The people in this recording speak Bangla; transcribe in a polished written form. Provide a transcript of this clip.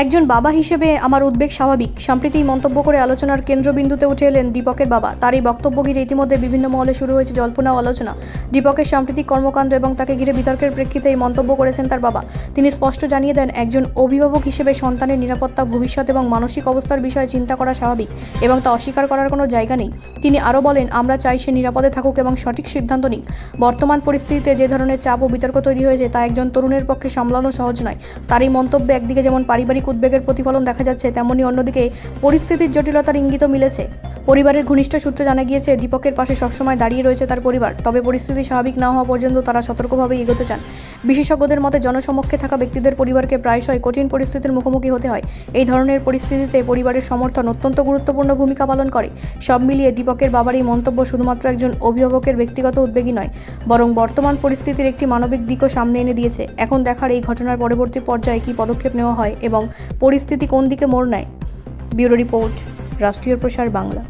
একজন বাবা হিসেবে আমার উদ্বেগ স্বাভাবিক। সম্প্রতি মন্তব্য করে আলোচনার কেন্দ্রবিন্দুতে উঠে এলেন দীপকের বাবা। তার এই বক্তব্য ঘিরে ইতিমধ্যে বিভিন্ন মহলে শুরু হয়েছে জল্পনা ও আলোচনা। দীপকের সাম্প্রতিক কর্মকাণ্ড এবং তাকে ঘিরে বিতর্কের প্রেক্ষিতে এই মন্তব্য করেছেন তার বাবা। তিনি স্পষ্ট জানিয়ে দেন, একজন অভিভাবক হিসেবে সন্তানের নিরাপত্তা, ভবিষ্যৎ এবং মানসিক অবস্থার বিষয়ে চিন্তা করা স্বাভাবিক এবং তা অস্বীকার করার কোনো জায়গা নেই। তিনি আরও বলেন, আমরা চাই সে নিরাপদে থাকুক এবং সঠিক সিদ্ধান্ত নিক। বর্তমান পরিস্থিতিতে যে ধরনের চাপ ও বিতর্ক তৈরি হয়েছে তা একজন তরুণের পক্ষে সামলানো সহজ নয়। তার এই মন্তব্যে একদিকে যেমন পারিবারিক উদ্বেগের প্রতিফলন দেখা যাচ্ছে, তেমনি অন্যদিকে পরিস্থিতির জটিলতার ইঙ্গিতও মিলেছে। পরিবারের ঘনিষ্ঠ সূত্রে জানা গিয়েছে, দীপকের পাশে সবসময় দাঁড়িয়ে রয়েছে তার পরিবার। তবে পরিস্থিতি স্বাভাবিক না হওয়া পর্যন্ত তারা সতর্কভাবে এগোতে চান। বিশেষজ্ঞদের মতে, জনসমক্ষে থাকা ব্যক্তিদের পরিবারকে প্রায়শই কঠিন পরিস্থিতির মুখোমুখি হতে হয়। এই ধরনের পরিস্থিতিতে পরিবারের সমর্থন অত্যন্ত গুরুত্বপূর্ণ ভূমিকা পালন করে। সব মিলিয়ে দীপকের বাবার এই মন্তব্য শুধুমাত্র একজন অভিভাবকের ব্যক্তিগত উদ্বেগই নয়, বরং বর্তমান পরিস্থিতির একটি মানবিক দিকও সামনে এনে দিয়েছে। এখন দেখার এই ঘটনার পরবর্তী পর্যায়ে কী পদক্ষেপ নেওয়া হয় এবং পরিস্থিতি কোন দিকে মোড় নেয়। ব্যুরো রিপোর্ট, রাষ্ট্রীয় প্রসার বাংলা।